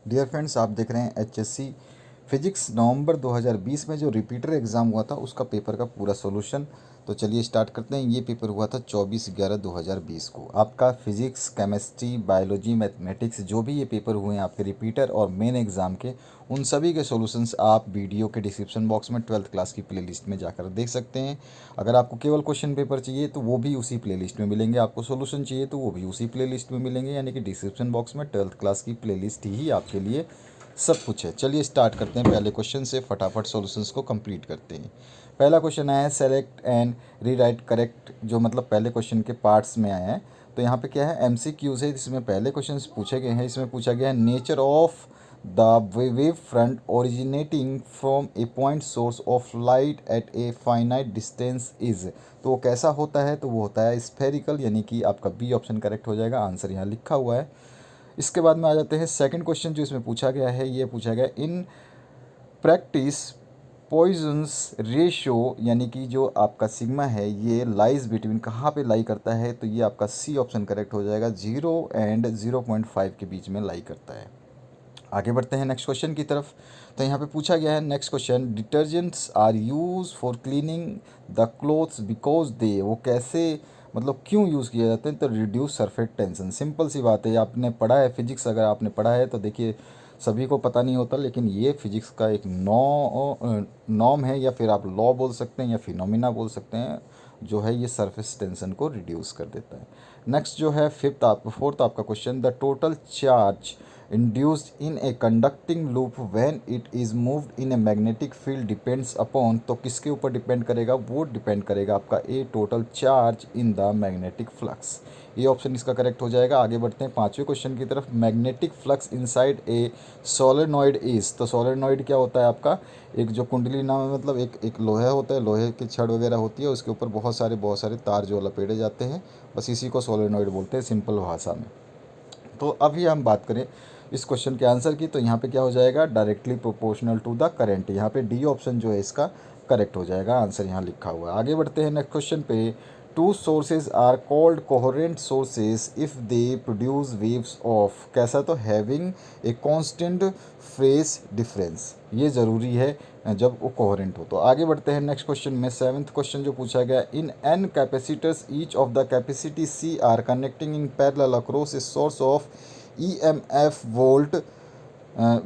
Dear friends, आप देख रहे हैं एचएससी फिजिक्स नवंबर 2020 में जो रिपीटर एग्ज़ाम हुआ था उसका पेपर का पूरा सॉल्यूशन। तो चलिए स्टार्ट करते हैं। ये पेपर हुआ था 24/11/2020 को। आपका फिजिक्स, केमिस्ट्री, बायोलॉजी, मैथमेटिक्स जो भी ये पेपर हुए हैं आपके रिपीटर और मेन एग्ज़ाम के, उन सभी के सॉल्यूशंस आप वीडियो के डिस्क्रिप्शन बॉक्स में 12th क्लास की प्लेलिस्ट में जाकर देख सकते हैं। अगर आपको केवल क्वेश्चन पेपर चाहिए तो वो भी उसी प्लेलिस्ट में मिलेंगे, आपको सॉल्यूशन चाहिए तो वो भी उसी प्लेलिस्ट में मिलेंगे, यानी कि डिस्क्रिप्शन बॉक्स में 12th क्लास की प्लेलिस्ट ही आपके लिए सब कुछ है। चलिए स्टार्ट करते हैं पहले क्वेश्चन से, फटाफट सॉल्यूशंस को कंप्लीट करते हैं। पहला क्वेश्चन आया है सेलेक्ट एंड रीराइट करेक्ट, जो मतलब पहले क्वेश्चन के पार्ट्स में आया है। तो यहाँ पे क्या है, एमसीक्यूज है, इसमें पहले क्वेश्चन पूछे गए हैं। इसमें पूछा गया है nature of the wave front originating from A point source of light at a finite distance is. तो वो कैसा होता है, तो वो होता है स्फेरिकल, यानी कि आपका बी ऑप्शन करेक्ट हो जाएगा। आंसर यहाँ लिखा हुआ है। इसके बाद में आ जाते हैं सेकंड क्वेश्चन जो इसमें पूछा गया है। ये पूछा गया इन प्रैक्टिस पॉइजन्स रेशियो, यानी कि जो आपका सिग्मा है ये लाइज बिटवीन, कहाँ पे लाई करता है, तो ये आपका सी ऑप्शन करेक्ट हो जाएगा। 0 और 0.5 के बीच में लाई करता है। आगे बढ़ते हैं नेक्स्ट क्वेश्चन की तरफ। तो यहाँ पे पूछा गया है next question, detergents are use for cleaning the clothes because they, वो कैसे मतलब क्यों यूज़ किए जाते हैं, तो रिड्यूस सरफेस टेंशन। सिंपल सी बात है, आपने पढ़ा है फिजिक्स, अगर आपने पढ़ा है तो देखिए सभी को पता नहीं होता, लेकिन ये फिजिक्स का एक नॉर्म है, या फिर आप लॉ बोल सकते हैं या फिनोमिना बोल सकते हैं, जो है ये सरफेस टेंशन को रिड्यूस कर देता है। नेक्स्ट जो है फोर्थ आपका question, the total charge induced in a conducting loop when it is moved in a magnetic field depends upon, तो किसके ऊपर डिपेंड करेगा, वो डिपेंड करेगा आपका a total charge in the magnetic flux. ये ऑप्शन इसका करेक्ट हो जाएगा। आगे बढ़ते हैं पांचवें क्वेश्चन की तरफ, magnetic flux inside a solenoid is. तो सोलेनॉइड क्या होता है आपका, एक जो कुंडली नाम है, मतलब एक लोहा होता है, लोहे की छड़ वगैरह होती है, उसके ऊपर बहुत सारे तार जो लपेटे जाते हैं, बस इसी को सोलेनॉइड बोलते हैं सिंपल भाषा में। तो अभी हम बात करें इस क्वेश्चन के आंसर की, तो यहाँ पे क्या हो जाएगा, directly proportional to the current. यहाँ पे डी ऑप्शन जो है इसका करेक्ट हो जाएगा। आंसर यहाँ लिखा हुआ है। आगे बढ़ते हैं नेक्स्ट क्वेश्चन पे, two sources are called coherent sources if they produce waves of, कैसा, तो having a constant phase difference. ये ज़रूरी है जब वो कोहेरेंट हो। तो आगे बढ़ते हैं नेक्स्ट क्वेश्चन में। सेवन्थ क्वेश्चन जो पूछा गया, in n capacitors each of the capacity C are connecting in parallel across a source of EMF volt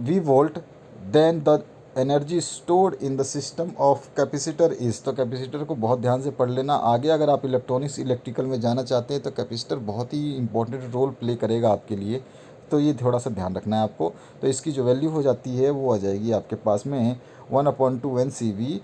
V volt, then the energy stored in the system of capacitor is. तो capacitor को बहुत ध्यान से पढ़ लेना। आगे अगर आप इलेक्ट्रॉनिक्स इलेक्ट्रिकल में जाना चाहते हैं तो कैपेसिटर बहुत ही इंपॉर्टेंट रोल प्ले करेगा आपके लिए, तो ये थोड़ा सा ध्यान रखना है आपको। तो इसकी जो वैल्यू हो जाती है वो आ जाएगी आपके पास में 1/2 NCV²।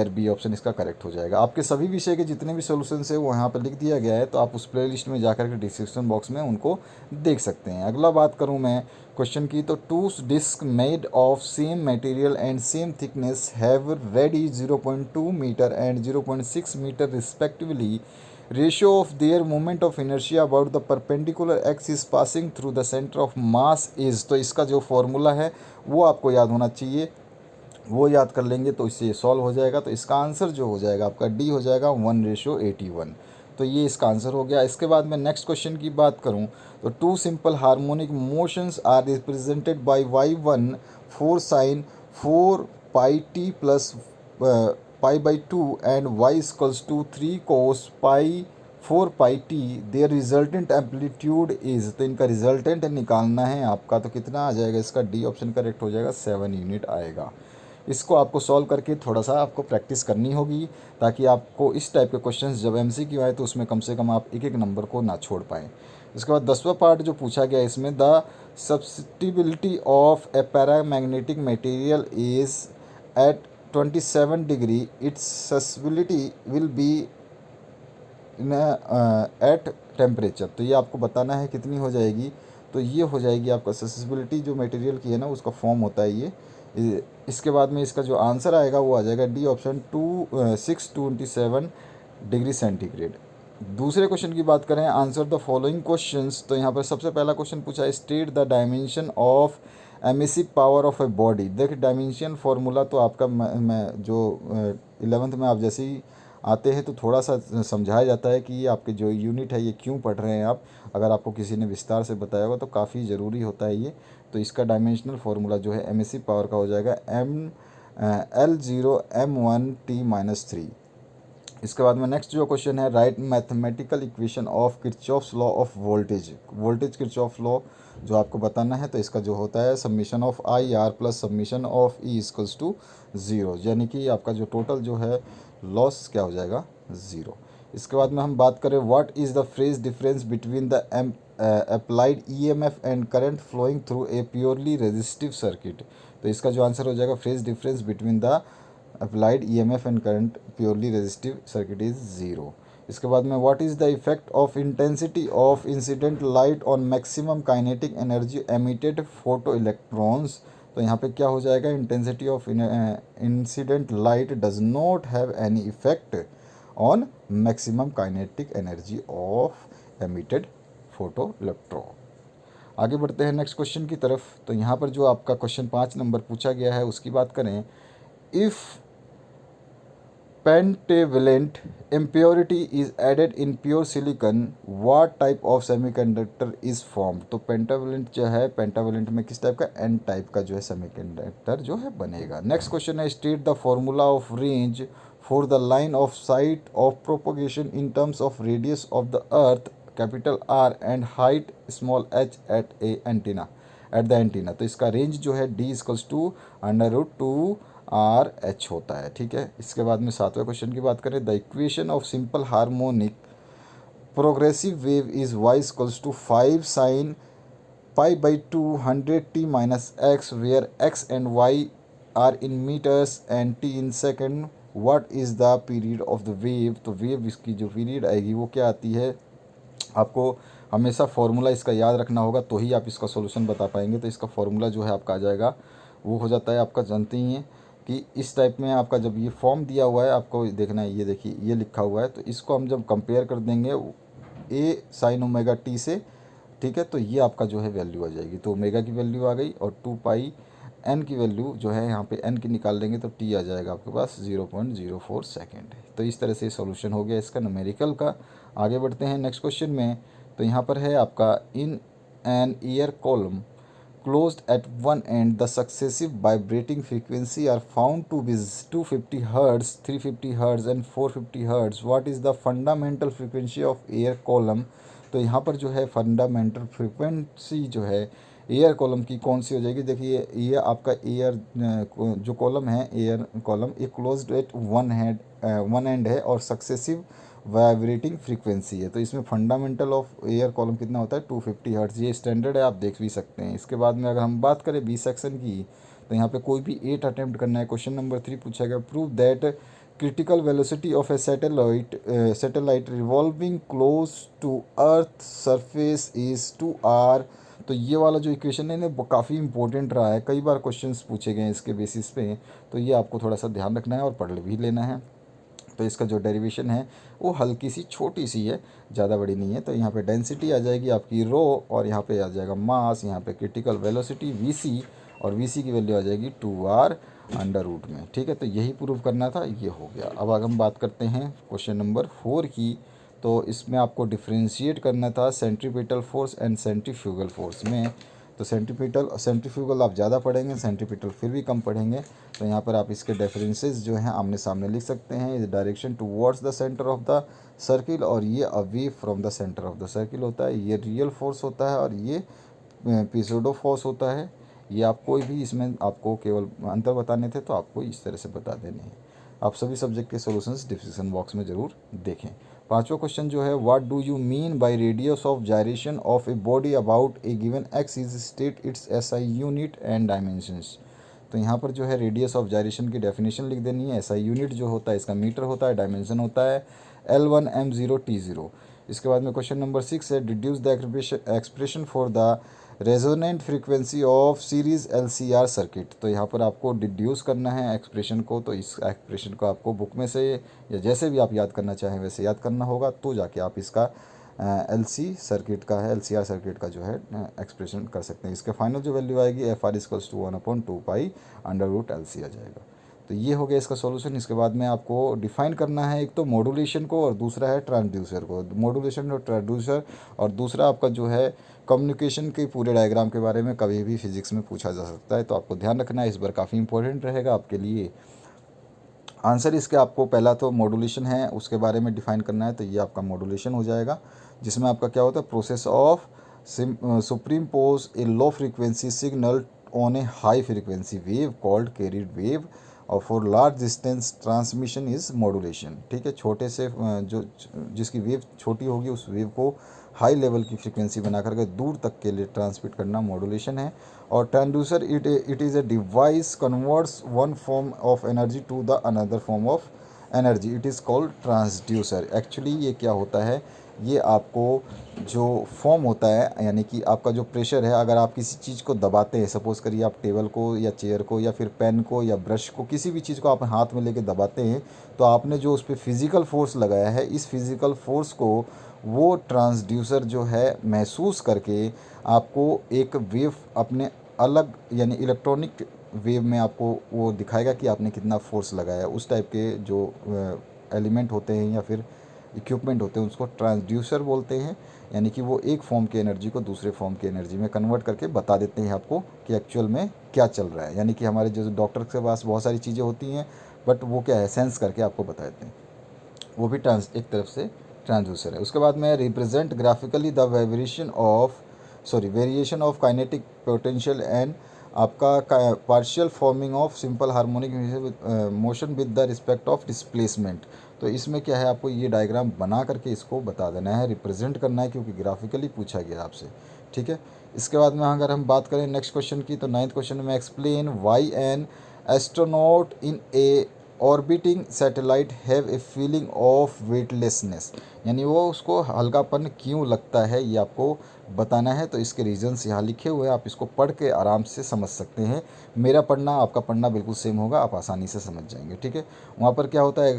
बी ऑप्शन इसका करेक्ट हो जाएगा। आपके सभी विषय के जितने भी सॉल्यूशंस है वो यहाँ पर लिख दिया गया है, तो आप उस प्लेलिस्ट में जाकर के डिस्क्रिप्शन बॉक्स में उनको देख सकते हैं। अगला बात करूँ मैं क्वेश्चन की, तो two disc made of same material and same thickness have radii 0.2 metre and 0.6 metre respectively, ratio of their moment of inertia about the perpendicular axis passing through the centre of mass is. तो इसका जो formula है वो आपको याद होना चाहिए, वो याद कर लेंगे तो इससे ये सॉल्व हो जाएगा। तो इसका आंसर जो हो जाएगा आपका डी हो जाएगा 1:81। तो ये इसका आंसर हो गया। इसके बाद मैं नेक्स्ट क्वेश्चन की बात करूं, तो two simple harmonic motions are represented by y1 4 sine 4 pi t plus pi and y equals to 3 cos pi 4 pi t, their resultant amplitude is. तो इनका रिजल्टेंट निकालना है आपका, तो कितना आ जाएगा, इसका डी ऑप्शन करेक्ट हो जाएगा, 7 यूनिट आएगा। इसको आपको सॉल्व करके थोड़ा सा आपको प्रैक्टिस करनी होगी, ताकि आपको इस टाइप के क्वेश्चंस जब एमसीक्यू आए तो उसमें कम से कम आप एक एक नंबर को ना छोड़ पाएँ। इसके बाद 10वां पार्ट जो पूछा गया इसमें, the susceptibility of a paramagnetic material is at 27 degree, its susceptibility will be in at temperature. तो ये आपको बताना है कितनी हो जाएगी। तो ये हो जाएगी आपका ससेसिबिलिटी जो मटेरियल की है ना, उसका फॉर्म होता है ये। इसके बाद में इसका जो आंसर आएगा वो आ जाएगा डी ऑप्शन 627 डिग्री सेंटीग्रेड। दूसरे क्वेश्चन की बात करें, आंसर द फॉलोइंग क्वेश्चंस। तो यहाँ पर सबसे पहला क्वेश्चन पूछा है, state the dimension of emissive power of a body. देखिए डायमेंशन फार्मूला तो आपका मैं जो 11th में आप जैसे ही आते हैं तो थोड़ा सा समझाया जाता है कि ये आपके जो यूनिट है ये क्यों पढ़ रहे हैं आप। अगर आपको किसी ने विस्तार से बताया होगा तो काफ़ी ज़रूरी होता है ये। तो इसका डायमेंशनल फार्मूला जो है एमिसिव पावर का हो जाएगा L0 m1t-3। इसके बाद में नेक्स्ट जो क्वेश्चन है, write mathematical equation of Kirchhoff's law of voltage. Voltage Kirchhoff law जो आपको बताना है, तो इसका जो होता है summation of I R plus summation of E equals to 0, यानी कि आपका जो टोटल जो है लॉस क्या हो जाएगा 0। इसके बाद में हम बात करें what is the phase difference between the applied EMF and current flowing through a purely resistive circuit. तो इसका जो आंसर हो जाएगा phase difference between the applied EMF and current purely resistive circuit is 0। इसके बाद में what is the effect of intensity of incident light on maximum kinetic energy emitted photo electrons. तो यहाँ पे क्या हो जाएगा, intensity of incident light does not have any effect on maximum kinetic energy of emitted photo electron. आगे बढ़ते हैं next question की तरफ। तो यहाँ पर जो आपका क्वेश्चन 5 नंबर पूछा गया है उसकी बात करें, if pentavalent impurity is added in pure silicon what type of semiconductor is formed। तो पेंटावेलेंट जो है, पेंटावेलेंट में किस टाइप का, एन टाइप का जो है सेमीकंडक्टर जो है बनेगा। नेक्स्ट क्वेश्चन है, state the formula of range for the line of site of propagation in terms of radius of the earth capital R and height small H at the antenna. तो इसका range जो है d equals to √2 RH होता है, ठीक है। इसके बाद में 7वें क्वेश्चन की बात करें, the equation of simple harmonic progressive wave is y equals to 5 sin π/2 100t-x where x and y are in metres and t in second. What is the period of the wave. तो wave इसकी जो period आएगी वो क्या आती है, आपको हमेशा फार्मूला इसका याद रखना होगा तो ही आप इसका सॉल्यूशन बता पाएंगे। तो इसका फार्मूला जो है आपका आ जाएगा, वो हो जाता है आपका, जानते ही हैं कि इस टाइप में आपका जब ये फॉर्म दिया हुआ है आपको देखना है, ये देखिए ये लिखा हुआ है, तो इसको हम जब कंपेयर कर देंगे ए साइन ओमेगा टी से, ठीक है, तो ये आपका जो है वैल्यू आ जाएगी। तो ओमेगा की वैल्यू आ गई और 2 पाई एन की वैल्यू जो है यहाँ पे एन की निकाल लेंगे तो टी आ जाएगा आपके पास 0.04 सेकेंड। तो इस तरह से सॉल्यूशन हो गया इसका न्यूमेरिकल का। आगे बढ़ते हैं नेक्स्ट क्वेश्चन में। तो यहाँ पर है आपका, in an year column closed at one end the successive vibrating frequency are found to be 250 hertz, 350 hertz and 450 hertz। what is the fundamental frequency of air column। तो यहाँ पर जो है फंडामेंटल फ्रीक्वेंसी जो है एयर कॉलम की कौन सी हो जाएगी, देखिए ये आपका एयर जो कॉलम है, एयर कॉलम, ये क्लोज्ड एट वन एंड है और सक्सेसिव वाइब्रेटिंग फ्रीक्वेंसी है। तो इसमें फंडामेंटल ऑफ एयर कॉलम कितना होता है 250 हर्ट्ज, ये स्टैंडर्ड है, आप देख भी सकते हैं। इसके बाद में अगर हम बात करें बी सेक्शन की, तो यहाँ पे कोई भी 8 अटैम्प्ट करना है। क्वेश्चन नंबर 3 पूछा गया, prove that critical velocity of a satellite revolving close to earth surface is 2r। तो ये वाला जो इक्वेशन है ना वो काफ़ी इंपॉर्टेंट रहा है, कई बार क्वेश्चंस पूछे गए हैं इसके बेसिस पे, तो ये आपको थोड़ा सा ध्यान रखना है और पढ़ भी लेना है। तो इसका जो डेरिवेशन है वो हल्की सी छोटी सी है, ज़्यादा बड़ी नहीं है। तो यहाँ पे डेंसिटी आ जाएगी आपकी रो और यहाँ पे आ जाएगा मास, यहाँ पे क्रिटिकल वेलोसिटी VC और VC की वैल्यू आ जाएगी 2r अंडर रूट में, ठीक है। तो यही प्रूव करना था, ये हो गया। अब अगर हम बात करते हैं क्वेश्चन नंबर 4 की, तो इसमें आपको डिफ्रेंशिएट करना था centripetal force and centrifugal force में। तो सेंट्रीफ्यूगल आप ज़्यादा पढ़ेंगे, सेंट्रीपिटल फिर भी कम पढ़ेंगे। तो यहाँ पर आप इसके डिफरेंसेस जो हैं आमने सामने लिख सकते हैं। इस direction towards the centre of the circle और ये away from the centre of the circle होता है। ये रियल फोर्स होता है और ये पिसोडो फोर्स होता है। ये आप कोई भी इसमें आपको केवल अंतर बताने थे तो आपको इस तरह से बता देने हैं। आप सभी सब्जेक्ट के सॉल्यूशंस डिस्क्रिप्शन बॉक्स में ज़रूर देखें। 5वां क्वेश्चन जो है, what do you mean by radius of gyration of a body about A given axis, state it's SI unit and dimensions. तो यहाँ पर जो है रेडियस ऑफ जायरेशन की डेफिनेशन लिख देनी है। SI यूनिट जो होता है इसका मीटर होता है, डायमेंशन होता है L1 M0 T0। इसके बाद में क्वेश्चन नंबर 6 है, deduce the expression for the resonant frequency of series LCR circuit. तो यहाँ पर आपको डिड्यूस करना है एक्सप्रेशन को, तो इस एक्सप्रेशन को आपको बुक में से या जैसे भी आप याद करना चाहें वैसे याद करना होगा, तो जाके आप इसका LC सर्किट का है, LCR सर्किट का जो है एक्सप्रेशन कर सकते हैं। इसके फाइनल जो वैल्यू आएगी FR = 1/2 pi under root LC आ जाएगा। तो ये हो गया इसका सॉल्यूशन। इसके बाद में आपको डिफाइन करना है एक तो मॉड्यूलेशन को और दूसरा है ट्रांसड्यूसर को। मॉड्यूलेशन और ट्रांसड्यूसर और दूसरा आपका जो है कम्युनिकेशन के पूरे डायग्राम के बारे में कभी भी फिजिक्स में पूछा जा सकता है, तो आपको ध्यान रखना है, इस बार काफ़ी इंपॉर्टेंट रहेगा आपके लिए। आंसर इसके आपको पहला तो मॉड्यूलेशन है उसके बारे में डिफाइन करना है, तो ये आपका मॉड्यूलेशन हो जाएगा, जिसमें आपका क्या होता है, process of superimpose a low frequency signal on a high frequency wave called carrier wave और for large distance transmission is modulation. ठीक है, छोटे से जो जिसकी वेव छोटी होगी उस वेव को हाई लेवल की फ्रीक्वेंसी बना करके दूर तक के लिए ट्रांसमिट करना मॉड्यूलेशन है। और transducer it is a device converts one form of energy to the another form of energy, it is called transducer. Actually ये क्या होता है, ये आपको जो फॉर्म होता है यानी कि आपका जो प्रेशर है, अगर आप किसी चीज़ को दबाते हैं, सपोज़ करिए आप टेबल को या चेयर को या फिर पेन को या ब्रश को, किसी भी चीज़ को आप हाथ में लेके दबाते हैं, तो आपने जो उस पर फिज़िकल फोर्स लगाया है, इस फिज़िकल फोर्स को वो ट्रांसड्यूसर जो है महसूस करके आपको एक वेव अपने अलग यानी इलेक्ट्रॉनिक वेव में आपको वो दिखाएगा कि आपने कितना फोर्स लगाया। उस टाइप के जो एलिमेंट होते हैं या फिर इक्विपमेंट होते हैं उसको ट्रांसड्यूसर बोलते हैं, यानी कि वो एक फॉर्म की एनर्जी को दूसरे फॉर्म की एनर्जी में कन्वर्ट करके बता देते हैं आपको कि एक्चुअल में क्या चल रहा है। यानी कि हमारे जो डॉक्टर के पास बहुत सारी चीज़ें होती हैं, बट वो क्या है, सेंस करके आपको बता देते हैं, वो भी एक तरफ से ट्रांसड्यूसर है। उसके बाद में represent graphically the variation of kinetic potential and आपका partial forming of simple harmonic motion with the respect of displacement. तो इसमें क्या है, आपको ये डायग्राम बना करके इसको बता देना है, रिप्रेजेंट करना है, क्योंकि ग्राफिकली पूछा गया आपसे। ठीक है, इसके बाद में अगर हम बात करें नेक्स्ट क्वेश्चन की, तो 9th क्वेश्चन में explain why an astronaut in A orbiting satellite have a feeling of weightlessness, यानी वो उसको हल्कापन क्यों लगता है, ये आपको बताना है। तो इसके रीजंस यहाँ लिखे हुए हैं, आप इसको पढ़ के आराम से समझ सकते हैं। मेरा पढ़ना आपका पढ़ना बिल्कुल सेम होगा, आप आसानी से समझ जाएंगे। ठीक है, वहाँ पर क्या होता है,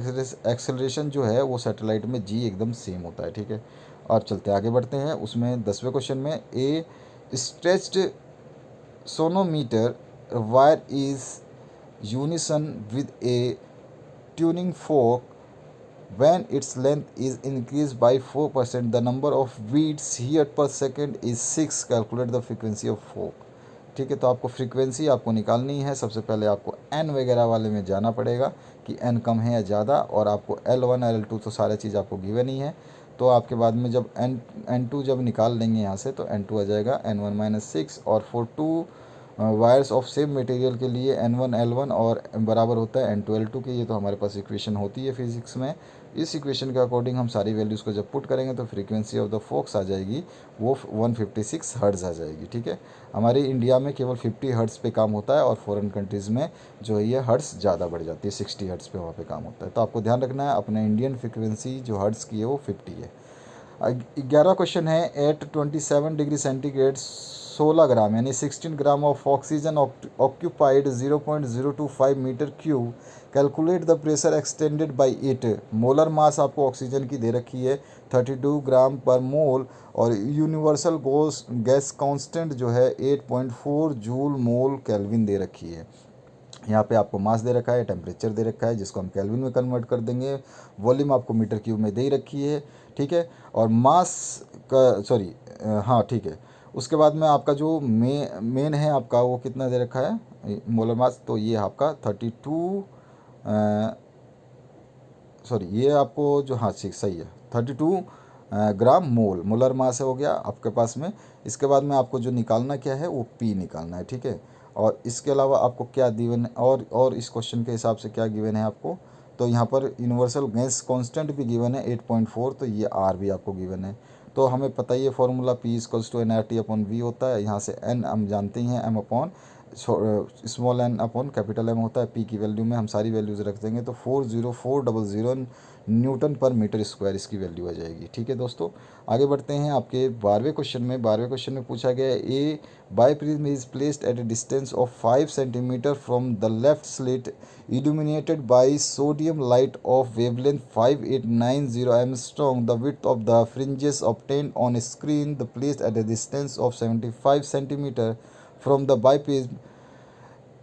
एक्सेलरेशन जो है वो सैटेलाइट में जी एकदम सेम होता है। ठीक है, और चलते आगे बढ़ते हैं। उसमें 10वें क्वेश्चन में a stretched sonometer wire is unison with a tuning fork when its length is increased by 4%, the number of beats heard per second is 6, calculate the frequency of fork। ठीक है, तो आपको फ्रीक्वेंसी आपको निकालनी है। सबसे पहले आपको एन वगैरह वाले में जाना पड़ेगा कि एन कम है या ज़्यादा, और आपको L1 L2 तो सारी चीज़ आपको गिवन ही है। तो आपके बाद में जब N2 जब निकाल लेंगे यहाँ से, तो N2 आ जाएगा N1 - 6, और for 2 wires of same material के लिए N1 L1 और बराबर होता है N2 L2 के। ये तो हमारे पास इक्वेशन होती है फिजिक्स में। इस इक्वेशन के अकॉर्डिंग हम सारी वैल्यूज़ को जब पुट करेंगे तो फ्रीक्वेंसी ऑफ द फोक्स आ जाएगी वो 156 हर्ट्ज़ आ जाएगी। ठीक है, हमारे इंडिया में केवल 50 हर्ट्ज़ पे काम होता है, और फॉरेन कंट्रीज़ में जो है ये हर्ट्ज़ ज़्यादा बढ़ जाती है, 60 हर्ट्ज़ पे वहाँ पे काम होता है। तो आपको ध्यान रखना है, अपने इंडियन फ्रीक्वेंसी जो हर्ट्ज़ की है वो 50 है। 11 क्वेश्चन है, एट 27 डिग्री सेंटीग्रेड 16 ग्राम यानी 16 gram of oxygen occupied 0.025 metre cube, calculate the pressure extended by it. Molar mass आपको ऑक्सीजन की दे रखी है 32 ग्राम पर मोल, और यूनिवर्सल गैस कांस्टेंट जो है 8.4 जूल मोल केल्विन दे रखी है। यहाँ पे आपको मास दे रखा है, टेम्परेचर दे रखा है जिसको हम केल्विन में कन्वर्ट कर देंगे, वॉल्यूम आपको मीटर क्यूब में दे ही रखी है। ठीक है, और मास का सॉरी हाँ ठीक है, उसके बाद में आपका जो मेन है आपका वो कितना दे रखा है मोलर मास, तो ये आपका 32 सॉरी ये आपको जो हाँ ठीक सही है 32 ग्राम मोलर मास हो गया आपके पास में। इसके बाद में आपको जो निकालना क्या है वो पी निकालना है। ठीक है, और इसके अलावा आपको क्या गिवन है, और इस क्वेश्चन के हिसाब से क्या गिवन है आपको, तो यहाँ पर यूनिवर्सल गैस कांस्टेंट भी गिवन है 8.4, तो ये आर भी आपको गिवन है। तो हमें पता ही है फॉर्मूला P = nRT/V होता है। यहाँ से n हम जानते ही हैं, m upon small n upon capital M होता है। P की वैल्यू में हम सारी वैल्यूज़ रख देंगे तो 40400 न्यूटन पर मीटर स्क्वायर इसकी वैल्यू आ जाएगी। ठीक है दोस्तों, आगे बढ़ते हैं आपके 12वें क्वेश्चन में। 12वें क्वेश्चन में पूछा गया है, a biprism is placed at a distance of 5 centimetre from the left slit illuminated by sodium light of wavelength 5890 Armstrong. The width of the fringes obtained on a screen the placed at a distance of 75 centimeter from the biprism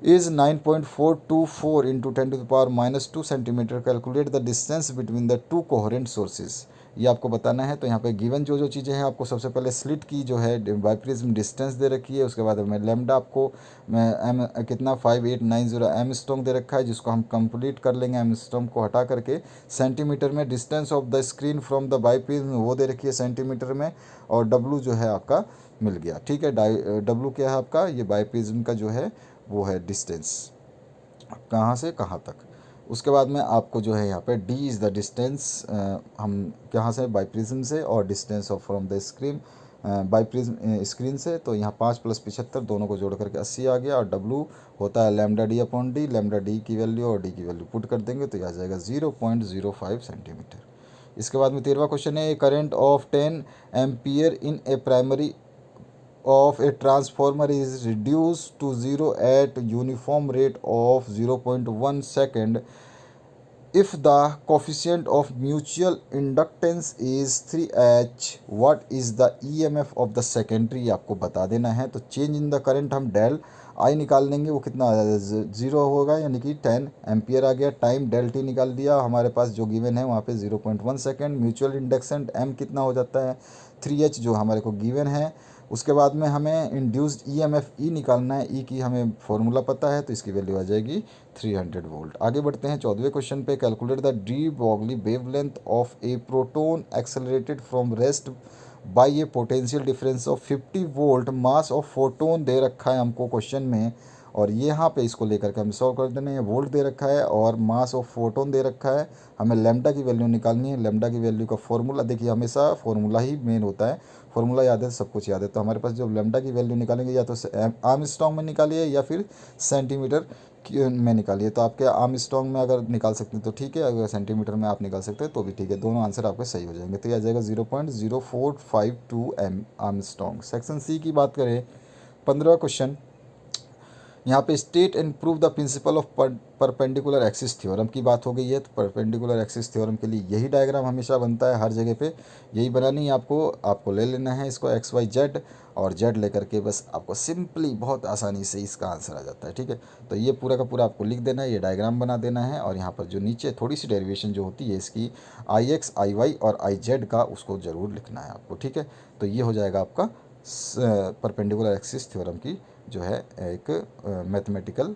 is 9.424 into 10 to the power minus 2 centimetre. Calculate the distance between the two coherent sources. ये आपको बताना है. तो यहाँ पे given जो जो चीज़ें हैं आपको सबसे पहले स्लिट की जो है बाइप्रिज्म डिस्टेंस दे रखी है. उसके बाद हमें लेमडा आपको एम कितना 5890 एम स्टोंग दे रखा है, जिसको हम कंप्लीट कर लेंगे एम स्टोंग को हटा करके सेंटीमीटर में. Distance of the screen from the biprism वो दे रखी है सेंटीमीटर में. और डब्लू जो है आपका मिल गया. ठीक है, डब्लू क्या है आपका, ये बाइप्रिज्म का जो है वो है डिस्टेंस कहाँ से कहाँ तक. उसके बाद में आपको जो है यहाँ पे डी इज़ द डिस्टेंस हम कहाँ से बाइप्रिज्म से, और distance of from the screen biprism screen से. तो यहाँ 5 + 75 दोनों को जोड़ करके 80 आ गया. और डब्लू होता है lambda D upon D. Lambda D की वैल्यू और डी की वैल्यू पुट कर देंगे तो ये आ जाएगा 0.05 सेंटीमीटर. इसके बाद में 13वां क्वेश्चन है. Current of 10 ampere in A primary of a transformer is reduced to 0 at uniform rate of 0.1 second if the coefficient of mutual inductance is 3H. what is the EMF of the secondary आपको बता देना है. तो change in the current हम del I निकाल लेंगे. वो कितना 0 होगा यानी कि 10 एम्पियर आ गया. टाइम डेल टी निकाल दिया हमारे पास जो गिवन है वहाँ पे 0.1 सेकेंड. म्यूचुअल इंडक्सेंट एम कितना हो जाता है 3H जो हमारे को गिवन है. उसके बाद में हमें इंड्यूस्ड ईएमएफ ई निकालना है. ई की हमें फॉर्मूला पता है तो इसकी वैल्यू आ जाएगी 300 वोल्ट. आगे बढ़ते हैं 14वें क्वेश्चन पे. Calculate the de Broglie wavelength of a proton accelerated from rest by a potential difference of 50 volt. Mass of photon दे रखा है हमको क्वेश्चन में, और ये यहाँ पे इसको लेकर के हम सॉल्व कर देने हैं. वोल्ट दे रखा है और मास ऑफ फोटोन दे रखा है. हमें लेमडा की वैल्यू निकालनी है. लेमडा की वैल्यू का फॉर्मूला देखिए, हमेशा फॉर्मूला ही मेन होता है. फॉर्मूला याद है तो सब कुछ याद है. तो हमारे पास जो लेमडा की वैल्यू निकालेंगे या तो आर्मस्ट्रांग में निकालिए या फिर सेंटीमीटर में निकालिए. तो आपके आर्मस्ट्रांग में अगर निकाल सकते हैं तो ठीक है, अगर सेंटीमीटर में आप निकाल सकते हैं तो भी ठीक है. दोनों आंसर आपके सही हो जाएंगे. तो यह आ जाएगा 0.0452 एम आर्मस्ट्रांग. सेक्शन सी की बात करें 15वां क्वेश्चन. यहाँ पे state and prove the principle of perpendicular axis theorem की बात हो गई है. तो परपेंडिकुलर एक्सिस थ्योरम के लिए यही डायग्राम हमेशा बनता है हर जगह पे. यही बनानी है आपको ले लेना है इसको एक्स वाई जेड, और जेड लेकर के बस आपको सिंपली बहुत आसानी से इसका आंसर आ जाता है. ठीक है, तो ये पूरा का पूरा आपको लिख देना है, ये डायग्राम बना देना है. और यहाँ पर जो नीचे थोड़ी सी डेरिवेशन जो होती है इसकी आई एक्स आई वाई और आई जेड का, उसको ज़रूर लिखना है आपको. ठीक है, तो ये हो जाएगा आपका परपेंडिकुलर एक्सिस थ्योरम की जो है एक मैथमेटिकल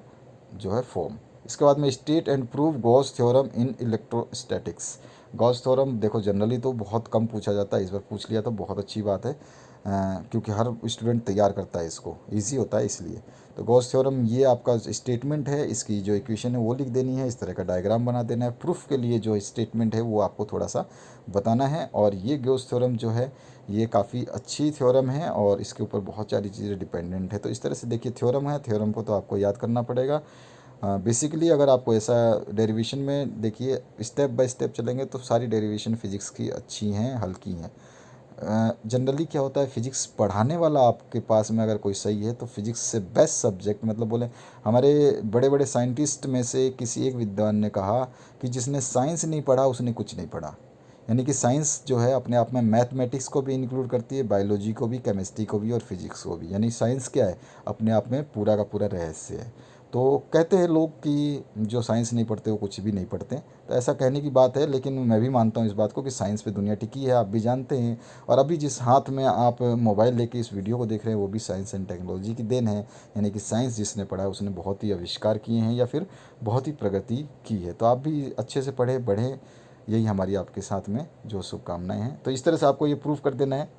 जो है फॉर्म. इसके बाद में state and prove Gauss theorem in electrostatics. Gauss theorem देखो जनरली तो बहुत कम पूछा जाता है, इस बार पूछ लिया तो बहुत अच्छी बात है, क्योंकि हर स्टूडेंट तैयार करता है इसको, इजी होता है इसलिए. तो गॉस थ्योरम ये आपका स्टेटमेंट है, इसकी जो इक्वेशन है वो लिख देनी है, इस तरह का डायग्राम बना देना है. प्रूफ के लिए जो स्टेटमेंट है वो आपको थोड़ा सा बताना है. और ये गॉस थ्योरम जो है ये काफ़ी अच्छी थ्योरम है और इसके ऊपर बहुत सारी चीज़ें डिपेंडेंट है. तो इस तरह से देखिए थ्योरम है, थ्योरम को तो आपको याद करना पड़ेगा. बेसिकली अगर आपको ऐसा डेरिवेशन में देखिए स्टेप बाय स्टेप चलेंगे तो सारी डेरिवेशन फिजिक्स की अच्छी हैं, हल्की हैं. जनरली क्या होता है, फिजिक्स पढ़ाने वाला आपके पास में अगर कोई सही है तो फिजिक्स से बेस्ट सब्जेक्ट, मतलब बोले हमारे बड़े बड़े साइंटिस्ट में से किसी एक विद्वान ने कहा कि जिसने साइंस नहीं पढ़ा उसने कुछ नहीं पढ़ा. यानी कि साइंस जो है अपने आप में मैथमेटिक्स को भी इंक्लूड करती है, बायोलॉजी को भी, केमिस्ट्री को भी और फिजिक्स को भी. यानी साइंस क्या है, अपने आप में पूरा का पूरा रहस्य है. तो कहते हैं लोग कि जो साइंस नहीं पढ़ते वो कुछ भी नहीं पढ़ते. तो ऐसा कहने की बात है, लेकिन मैं भी मानता हूँ इस बात को कि साइंस पे दुनिया टिकी है, आप भी जानते हैं. और अभी जिस हाथ में आप मोबाइल लेके इस वीडियो को देख रहे हैं वो भी साइंस एंड टेक्नोलॉजी की देन है. यानी कि साइंस जिसने पढ़ा है उसने बहुत ही आविष्कार किए हैं या फिर बहुत ही प्रगति की है. तो आप भी अच्छे से पढ़ें बढ़ें, यही हमारी आपके साथ में जो शुभकामनाएं हैं. तो इस तरह से आपको ये प्रूफ कर देना है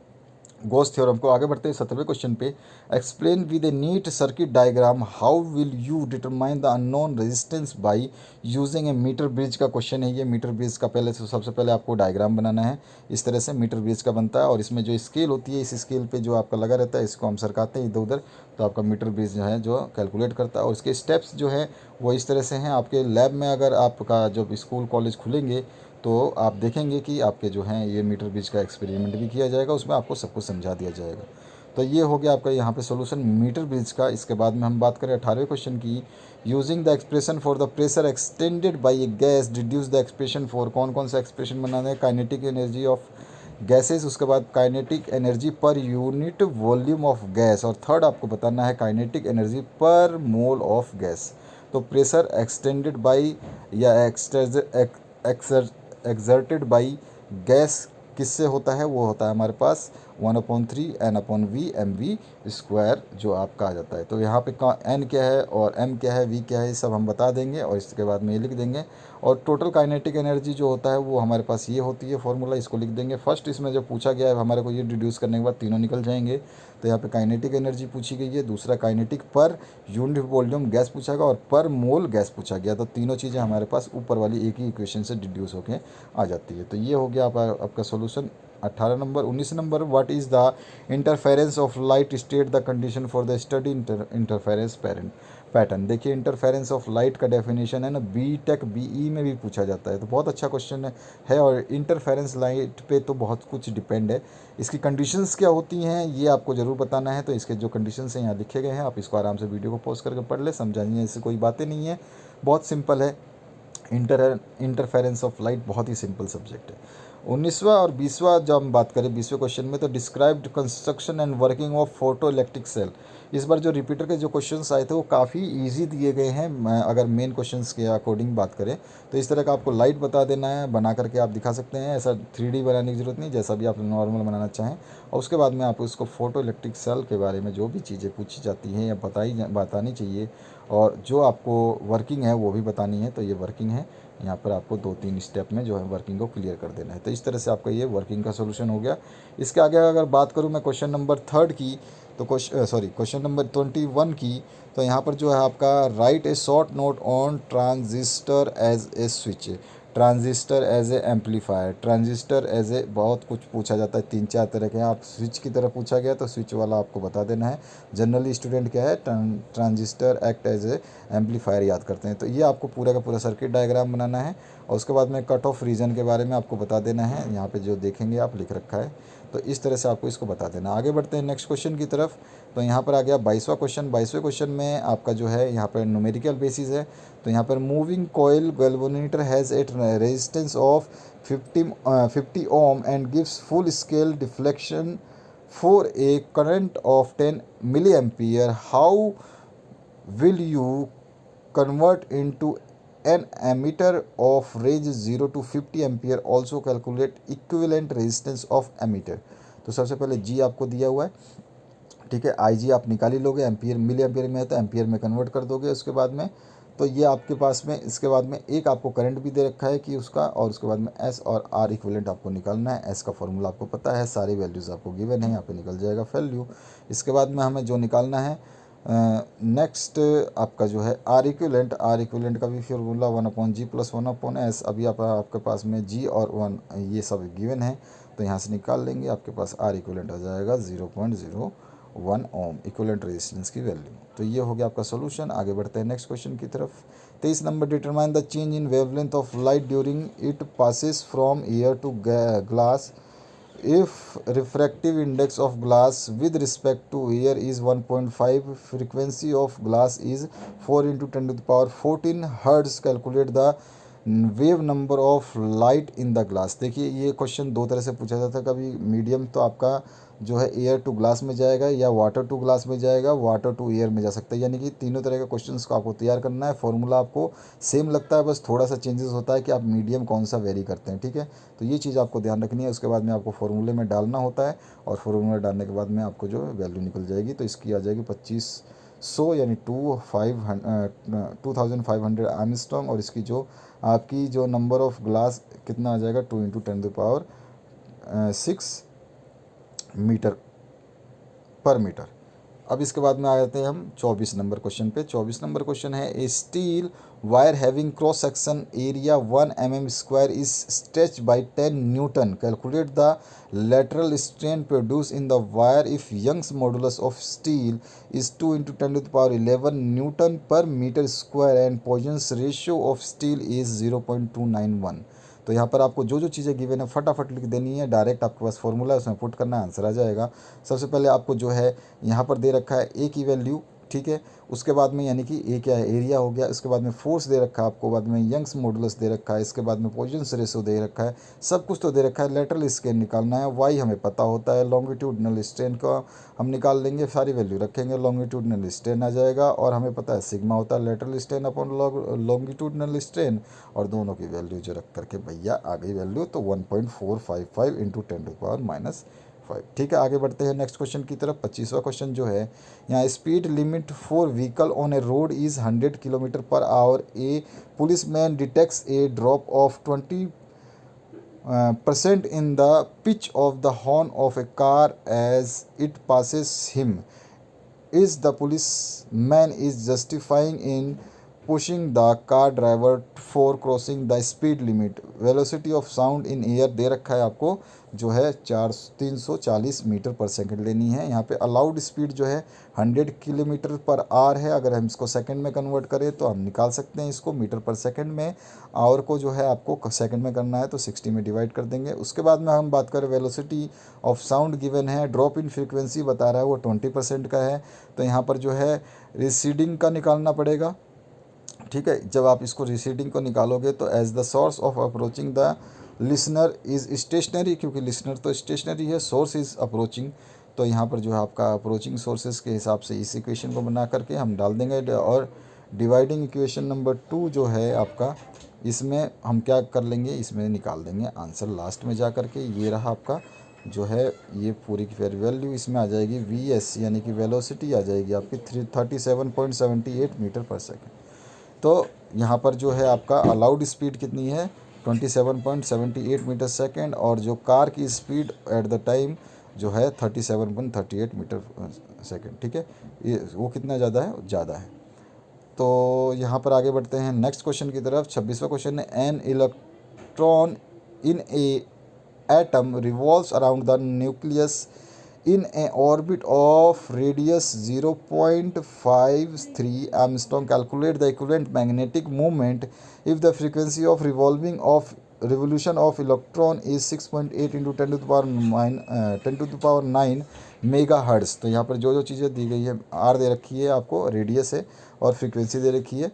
गॉस थ्योरम को. आगे बढ़ते हैं 17वें क्वेश्चन पे. Explain with a neat circuit diagram how will you determine the unknown resistance by using a metre bridge का क्वेश्चन है ये. मीटर ब्रिज का सबसे पहले आपको डायग्राम बनाना है. इस तरह से मीटर ब्रिज का बनता है और इसमें जो स्केल होती है इस स्केल पे जो आपका लगा रहता है इसको हम सरकाते हैं इधर उधर, तो आपका मीटर ब्रिज जो है जो कैलकुलेट करता है. और इसके स्टेप्स जो है वो इस तरह से हैं. आपके लैब में अगर आपका जब स्कूल कॉलेज खुलेंगे तो आप देखेंगे कि आपके जो हैं ये मीटर ब्रिज का एक्सपेरिमेंट भी किया जाएगा, उसमें आपको सब कुछ समझा दिया जाएगा. तो ये हो गया आपका यहाँ पे सॉल्यूशन मीटर ब्रिज का. इसके बाद में हम बात करें 18वें क्वेश्चन की. Using the expression for the pressure extended bye A gas deduce the expression for. कौन कौन सा एक्सप्रेशन बनाना है, काइनेटिक एनर्जी ऑफ गैसेस, उसके बाद kinetic energy per unit volume of gas, और थर्ड आपको बताना है काइनेटिक एनर्जी पर मोल ऑफ गैस। तो प्रेशर एक्सटेंडेड बाई या एक्सर्टेड बाई गैस किससे होता है, वो होता है हमारे पास 1/3 N/V स्क्वायर जो आपका आ जाता है। तो यहाँ पे का N क्या है और M क्या है, V क्या है, ये सब हम बता देंगे और इसके बाद में ये लिख देंगे। और टोटल काइनेटिक एनर्जी जो होता है वो हमारे पास ये होती है, फॉर्मूला इसको लिख देंगे। फर्स्ट इसमें जो पूछा गया है हमारे को, ये डिड्यूस करने के बाद तीनों निकल जाएंगे। तो यहाँ पे काइनेटिक एनर्जी पूछी गई है, दूसरा kinetic per unit volume gas पूछा गया और पर मोल गैस पूछा गया। तो तीनों चीज़ें हमारे पास ऊपर वाली एक ही इक्वेशन से डिड्यूस होकर आ जाती है। तो ये हो गया आपका solution 18 number. 19 number, what is the interference of light, state the condition for the study interference pattern. देखिए इंटरफेरेंस ऑफ लाइट का डेफिनेशन है ना, B.Tech BE में भी पूछा जाता है, तो बहुत अच्छा क्वेश्चन है। और इंटरफेरेंस लाइट पे तो बहुत कुछ डिपेंड है। इसकी कंडीशंस क्या होती हैं ये आपको ज़रूर बताना है। तो इसके जो कंडीशंस हैं यहाँ लिखे गए हैं, आप इसको आराम से वीडियो को पॉज करके पढ़ ले, समझाइए, इससे कोई बातें नहीं है, बहुत सिंपल है। इंटरफेरेंस ऑफ लाइट बहुत ही सिंपल सब्जेक्ट है। 19वां और 20वां जब हम बात करें 20वें क्वेश्चन में, तो described construction and working of photo electric cell. इस बार जो रिपीटर के जो क्वेश्चंस आए थे वो काफ़ी इजी दिए गए हैं। अगर मेन क्वेश्चंस के अकॉर्डिंग बात करें तो इस तरह का आपको लाइट बता देना है, बना करके आप दिखा सकते हैं। ऐसा 3D बनाने की ज़रूरत नहीं, जैसा भी आप नॉर्मल बनाना चाहें। और उसके बाद में आप उसको फोटो इलेक्ट्रिक सेल के बारे में जो भी चीज़ें पूछी जाती हैं या बतानी चाहिए, और जो आपको वर्किंग है वो भी बतानी है। तो ये वर्किंग है, यहाँ पर आपको 2-3 स्टेप में जो है वर्किंग को क्लियर कर देना है। तो इस तरह से आपका ये वर्किंग का सोल्यूशन हो गया। इसके आगे अगर बात करूँ मैं क्वेश्चन नंबर 3 की, तो क्वेश्चन नंबर 21 की, तो यहाँ पर जो है आपका write a short note on transistor as a switch, transistor as a amplifier, transistor as a, बहुत कुछ पूछा जाता है, 3-4 तरह के हैं। आप स्विच की तरह पूछा गया तो स्विच वाला आपको बता देना है। जनरली स्टूडेंट क्या है, transistor act as a amplifier याद करते हैं। तो ये आपको पूरा का पूरा सर्किट डायग्राम बनाना है और उसके बाद में कट ऑफ रीजन के बारे में आपको बता देना है। यहाँ पे जो देखेंगे आप लिख रखा है, तो इस तरह से आपको इसको बता देना। आगे बढ़ते हैं नेक्स्ट क्वेश्चन की तरफ। तो यहाँ पर आ गया 22वां क्वेश्चन। 22वें क्वेश्चन में आपका जो है यहाँ पर न्यूमेरिकल बेसिस है। तो यहाँ पर moving coil galvanometer has a resistance of 50 ohm and gives full scale deflection for a current of 10 milli ampere. How will you convert into an ammeter of range 0 to 50 ampere? Also calculate equivalent resistance of ammeter। तो सबसे पहले G आपको दिया हुआ है, ठीक है। IG आप निकाल ही लोगे, एम्पियर मिली एम्पियर में है तो एम्पियर में कन्वर्ट कर दोगे उसके बाद में। तो ये आपके पास में, इसके बाद में एक आपको करंट भी दे रखा है कि उसका, और उसके बाद में S और R इक्विवेलेंट आपको निकालना है। S का फॉर्मूला आपको पता है, सारी वैल्यूज़ आपको गिवन है, यहाँ पे निकल जाएगा वैल्यू। इसके बाद में हमें जो निकालना है नेक्स्ट आपका जो है आर इक्विवेलेंट का भी फॉर्मूला 1/G + 1/S। अभी आपके पास में G और 1 ये सब गिवन है, तो यहाँ से निकाल लेंगे, आपके पास आर इक्विवेलेंट आ जाएगा 0.01 ओम इक्विवेलेंट रेजिस्टेंस की वैल्यू। तो ये हो गया आपका सोल्यूशन। आगे बढ़ते हैं नेक्स्ट क्वेश्चन की तरफ। 23 number, determine the change in wavelength of light during it passes from air to glass if refractive index of glass with respect to air is 1.5, frequency of glass is 4 into 10 to the power 14 hertz, calculate the wave number of light in the glass. देखिए ये question दो तरह से पूछा जाता है, कभी medium तो आपका जो है एयर टू ग्लास में जाएगा या वाटर टू ग्लास में जाएगा, वाटर टू एयर में जा सकता है। यानी कि तीनों तरह के क्वेश्चंस को आपको तैयार करना है। फॉर्मूला आपको सेम लगता है, बस थोड़ा सा चेंजेस होता है कि आप मीडियम कौन सा वेरी करते हैं, ठीक है। तो ये चीज़ आपको ध्यान रखनी है। उसके बाद में आपको फॉर्मूले में डालना होता है और फॉर्मूला डालने के बाद में आपको जो वैल्यू निकल जाएगी। तो इसकी आ जाएगी 2500 यानी 2500 एंगस्ट्रॉम, और इसकी जो आपकी जो नंबर ऑफ ग्लास कितना आ जाएगा 2 into 10 to the power 6 metre पर मीटर। अब इसके बाद में आ जाते हैं हम 24 नंबर क्वेश्चन पे। 24 नंबर क्वेश्चन है, a steel wire having cross section area 1 mm² is stretch by 10 newton, calculate the lateral strain produced in the wire if Young's modulus of steel is 2 into 10 to the power 11 Newton per meter square and Poisson's ratio of steel is 0.291। तो यहाँ पर आपको जो जो चीज़ें given है फटाफट लिख देनी है, डायरेक्ट आपके पास फॉर्मूला है उसमें पुट करना है, आंसर आ जाएगा। सबसे पहले आपको जो है यहाँ पर दे रखा है ए की वैल्यू, ठीक है। उसके बाद में यानी कि ए क्या है, एरिया हो गया। उसके बाद में फोर्स दे रखा है आपको, बाद में यंग्स मॉडुलस दे रखा है, इसके बाद में पोजीशन रेशो दे रखा है, सब कुछ तो दे रखा है। लेटरल स्ट्रेन निकालना है, वाई हमें पता होता है, लॉन्गिट्यूडनल स्ट्रेन का हम निकाल लेंगे, सारी वैल्यू रखेंगे, लॉन्गिट्यूडनल स्ट्रेन आ जाएगा। और हमें पता है सिग्मा होता है lateral strain upon longitudinal strain, और दोनों की वैल्यू जो रख करके भैया आ गई वैल्यू, तो 1.455 इंटू 10⁻⁵ ठीक है। आगे बढ़ते हैं नेक्स्ट क्वेश्चन की तरफ। 25वां क्वेश्चन जो है, यहाँ speed limit for vehicle on A road is 100 kilometre per hour. A police man detects A drop of 20% in the pitch of the horn of a car as it passes him. Is the policeman is justifying in pushing the car driver for crossing the speed limit? Velocity of sound in air दे रखा है आपको, जो है 340 metre पर second लेनी है। यहाँ पे अलाउड स्पीड जो है 100 किलोमीटर पर आवर है। अगर हम इसको सेकंड में कन्वर्ट करें तो हम निकाल सकते हैं इसको मीटर पर सेकंड में। आवर को जो है आपको सेकंड में करना है तो 60 में डिवाइड कर देंगे। उसके बाद में हम बात करें वेलोसिटी ऑफ साउंड गिवन है, ड्रॉप इन फ्रीक्वेंसी बता रहा है वो 20% का है। तो यहाँ पर जो है रिसीडिंग का निकालना पड़ेगा, ठीक है। जब आप इसको रिसीडिंग को निकालोगे तो as the source of approaching the listener is stationary, क्योंकि लिसनर तो स्टेशनरी है, सोर्स इज़ अप्रोचिंग। तो यहाँ पर जो है आपका अप्रोचिंग सोर्सेज के हिसाब से इस इक्वेशन को बना करके हम डाल देंगे। और डिवाइडिंग इक्वेशन नंबर 2 जो है आपका, इसमें हम क्या कर लेंगे, इसमें निकाल देंगे आंसर लास्ट में जा कर के। ये रहा आपका जो है ये पूरी की फिर वैल्यू इसमें आ जाएगी VS, यानी कि वेलोसिटी आ जाएगी आपकी 37.78 मीटर पर सेकेंड। तो यहाँ पर जो है आपका अलाउड स्पीड कितनी है 27.78 मीटर सेकेंड, और जो कार की स्पीड एट द टाइम जो है 37.38 मीटर सेकेंड, ठीक है। ये वो कितना ज़्यादा है, ज़्यादा है। तो यहाँ पर आगे बढ़ते हैं नेक्स्ट क्वेश्चन की तरफ। 26वां क्वेश्चन है, an electron in A atom revolves around the nucleus in a orbit of radius 0.53 Armstrong. Calculate the equivalent magnetic moment if the frequency of revolution of electron is 6.8 into 10 to the power 9 mega hertz. तो यहाँ पर जो चीज़ें दी गई है, are they रखी है आपको, रेडियस है, और फ्रीक्वेंसी दे रखी है।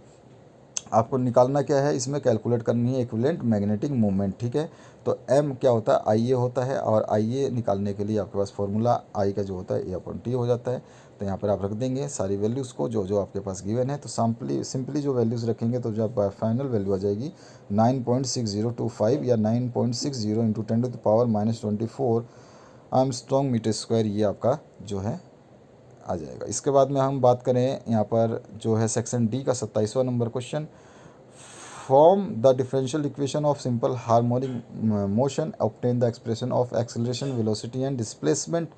आपको निकालना क्या है, इसमें कैलकुलेट करनी है इक्विवेलेंट मैग्नेटिक मोमेंट, ठीक है। तो एम क्या होता है, आई ए होता है, और आई ए निकालने के लिए आपके पास फॉर्मूला आई का जो होता है A/T हो जाता है। तो यहाँ पर आप रख देंगे सारी वैल्यूज़ को जो जो आपके पास गिवन है। तो सिंपली जो वैल्यूज़ रखेंगे तो जब फाइनल वैल्यू आ जाएगी 9.6025 या 9.60 into 10 to the power -24 angstrom metre square, ये आपका जो है आ जाएगा। इसके बाद में हम बात करें यहाँ पर जो है सेक्शन डी का 27वां number question, form the differential equation of simple harmonic motion, obtain the expression of acceleration, velocity and displacement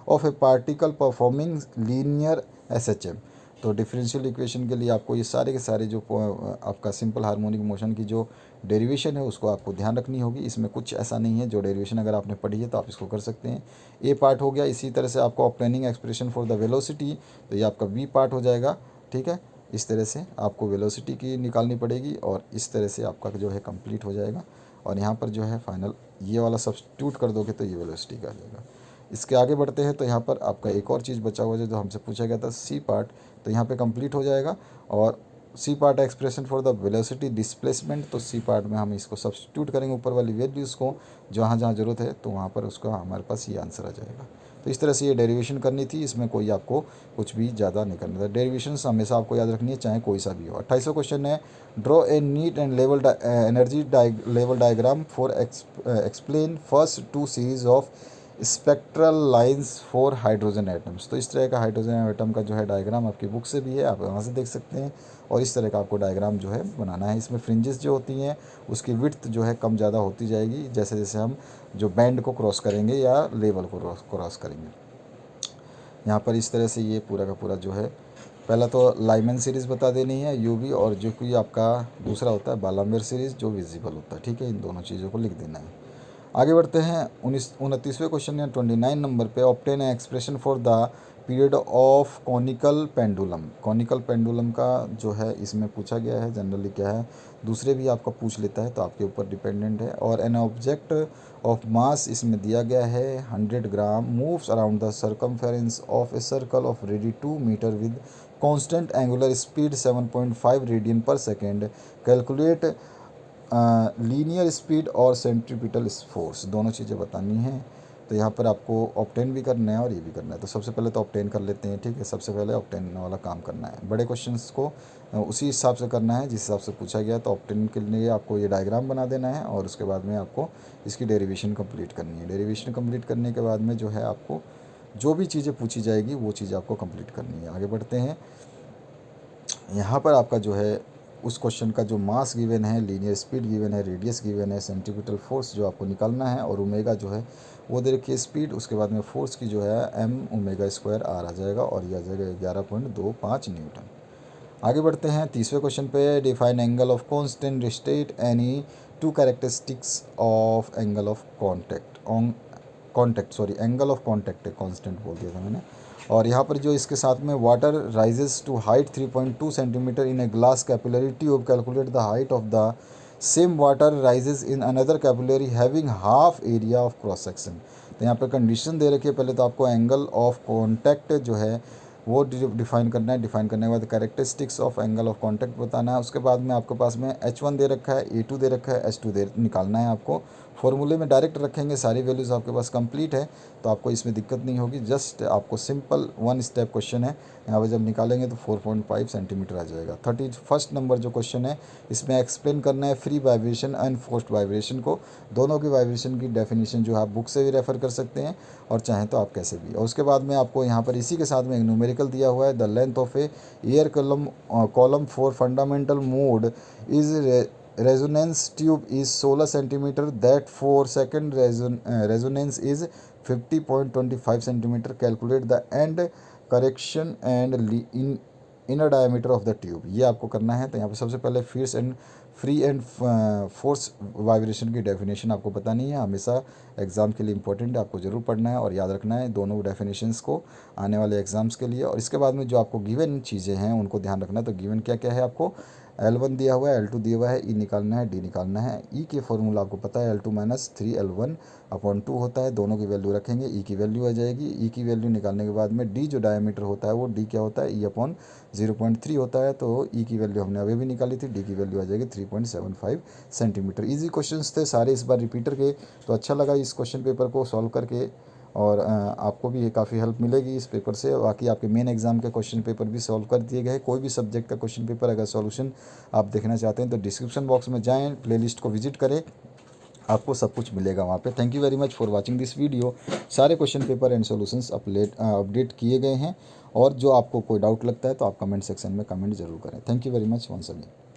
of a particle performing linear SHM। तो डिफरेंशियल इक्वेशन के लिए आपको ये सारे के सारे जो आपका सिंपल हार्मोनिक मोशन की जो डेरिवेशन है उसको आपको ध्यान रखनी होगी। इसमें कुछ ऐसा नहीं है, जो डेरिवेशन अगर आपने पढ़ी है तो आप इसको कर सकते हैं। ए पार्ट हो गया। इसी तरह से आपको obtaining expression for the velocity, तो ये आपका बी पार्ट हो जाएगा, ठीक है। इस तरह से आपको वेलोसिटी की निकालनी पड़ेगी, और इस तरह से आपका जो है कंप्लीट हो जाएगा। और यहाँ पर जो है फाइनल ये वाला सब्स्टिट्यूट कर दोगे तो ये वेलोसिटी का आ जाएगा। इसके आगे बढ़ते हैं तो यहाँ पर आपका एक और चीज़ बचा हुआ है जो हमसे पूछा गया था, सी पार्ट। तो यहाँ पे कंप्लीट हो जाएगा। और C part expression for the velocity displacement, तो सी पार्ट में हम इसको सब्स्टिट्यूट करेंगे ऊपर वाली वैल्यूज़ को, जहाँ जहाँ ज़रूरत है तो वहाँ पर उसका हमारे पास ये आंसर आ जाएगा। तो इस तरह से ये डेरिवेशन करनी थी, इसमें कोई आपको कुछ भी ज़्यादा नहीं करना था। डेरिवेशन हमेशा आपको याद रखनी है, चाहे कोई सा भी हो। 28वां क्वेश्चन है, draw a neat and level energy level diagram for explain first 2 series of spectral lines for hydrogen atoms. तो इस तरह का हाइड्रोजन एटम का जो है डायग्राम आपकी बुक से भी है, आप वहाँ से देख सकते हैं। और इस तरह का आपको डायग्राम जो है बनाना है। इसमें फ्रिंजेस जो होती हैं उसकी विड्थ जो है कम ज़्यादा होती जाएगी जैसे जैसे हम जो बैंड को क्रॉस करेंगे या लेवल को क्रॉस करेंगे। यहाँ पर इस तरह से ये पूरा का पूरा जो है, पहला तो लाइमन सीरीज़ बता देनी है यूवी, और जो कि आपका दूसरा होता है बालाम्बेर सीरीज़ जो विजिबल होता है, ठीक है। इन दोनों चीज़ों को लिख देना है। आगे बढ़ते हैं 29वें क्वेश्चन में 29 नंबर पे, obtain expression for the period of conical pendulum. Conical pendulum का जो है इसमें पूछा गया है, जनरली क्या है, दूसरे भी आपका पूछ लेता है तो आपके ऊपर डिपेंडेंट है। और एन ऑब्जेक्ट ऑफ मास इसमें दिया गया है 100 gram, moves around the circumference of a circle of radii 2 metre with constant angular speed 7.5 radian पर सेकेंड। कैलकुलेट लीनियर स्पीड और सेंट्रीपिटल फोर्स, दोनों चीज़ें बतानी हैं। तो यहाँ पर आपको ऑब्टेन भी करना है और ये भी करना है। तो सबसे पहले तो ऑब्टेन कर लेते हैं, ठीक है। सबसे पहले ऑब्टेन वाला काम करना है, बड़े क्वेश्चंस को उसी हिसाब से करना है जिस हिसाब से पूछा गया। तो ऑब्टेन के लिए आपको ये डायग्राम बना देना है और उसके बाद में आपको इसकी डेरिवेशन कंप्लीट करनी है। डेरिवेशन कंप्लीट करने के बाद में जो है आपको जो भी चीज़ें पूछी जाएगी वो चीज़ आपको कंप्लीट करनी है। आगे बढ़ते हैं। यहाँ पर आपका जो है उस क्वेश्चन का जो मास गिवन है, लीनियर स्पीड गिवन है, रेडियस गिवन है, सेंट्रीपिटल फोर्स जो आपको निकालना है और ओमेगा जो है वो दे रखी है स्पीड। उसके बाद में फोर्स की जो है एम ओमेगा स्क्वायर आर आ जाएगा और ये आ जाएगा 11.25 न्यूटन। आगे बढ़ते हैं तीसरे क्वेश्चन पे। Define angle of constant state any two characteristics of angle of angle of contact है, कांस्टेंट बोल दिया था मैंने। और यहाँ पर जो इसके साथ में water rises to height 3.2 centimetre in a glass capillary tube, calculate the height of the same water rises in another capillary having half area of cross section. तो यहाँ पर कंडीशन दे रखी है, पहले तो आपको एंगल ऑफ कॉन्टैक्ट जो है वो डिफाइन करना है। डिफाइन करने के बाद characteristics of angle of contact बताना है। उसके बाद में आपके पास में H1 दे रखा है, A2 दे रखा है, H2 निकालना है आपको। फॉर्मूले में डायरेक्ट रखेंगे, सारी वैल्यूज़ आपके पास कंप्लीट है तो आपको इसमें दिक्कत नहीं होगी। जस्ट आपको सिंपल वन स्टेप क्वेश्चन है, यहाँ पर जब निकालेंगे तो 4.5 सेंटीमीटर आ जाएगा। 31 नंबर जो क्वेश्चन है इसमें एक्सप्लेन करना है free vibration and forced vibration को। दोनों की वाइब्रेशन की डेफिनेशन जो है आप बुक से भी रेफ़र कर सकते हैं और चाहें तो आप कैसे भी। और उसके बाद में आपको यहाँ पर इसी के साथ में एक न्यूमेरिकल दिया हुआ है, the length of A air column for fundamental mode is resonance tube is 16 centimeter, that for second resonance is 50.25 centimeter. Calculate the end correction and inner diameter of the tube। ये आपको करना है। तो यहाँ पे सबसे पहले फ्री एंड फोर्स वाइब्रेशन की डेफिनेशन आपको बतानी है। हमेशा एग्ज़ाम के लिए इंपॉर्टेंट है, आपको ज़रूर पढ़ना है और याद रखना है दोनों डेफिनेशंस को आने वाले एग्ज़ाम्स के लिए। और इसके बाद में जो आपको गिवन चीज़ें हैं उनको ध्यान रखना है। तो गिवन क्या क्या है आपको, L1 दिया हुआ है, L2 दिया हुआ है, E निकालना है, D निकालना है। E के फॉर्मूला आपको पता है, L2 माइनस 3L1/2 होता है। दोनों की वैल्यू रखेंगे, E की वैल्यू आ जाएगी। E की वैल्यू निकालने के बाद में D जो डायमीटर होता है वो D क्या होता है, E/0.3 होता है। तो E की वैल्यू हमने अभी भी निकाली थी, D की वैल्यू आ जाएगी 3.75 सेंटीमीटर। ईजी क्वेश्चंस थे सारे इस बार रिपीटर के। तो अच्छा लगा इस क्वेश्चन पेपर को सॉल्व करके और आपको भी काफ़ी हेल्प मिलेगी इस पेपर से। बाकी आपके मेन एग्जाम के क्वेश्चन पेपर भी सॉल्व कर दिए गए। कोई भी सब्जेक्ट का क्वेश्चन पेपर अगर सॉल्यूशन आप देखना चाहते हैं तो डिस्क्रिप्शन बॉक्स में जाएं, प्लेलिस्ट को विजिट करें, आपको सब कुछ मिलेगा वहाँ पे। Thank you very much for watching this video. सारे question paper and solutions update किए गए हैं और जो आपको कोई डाउट लगता है तो आप कमेंट सेक्शन में कमेंट जरूर करें। Thank you very much once again.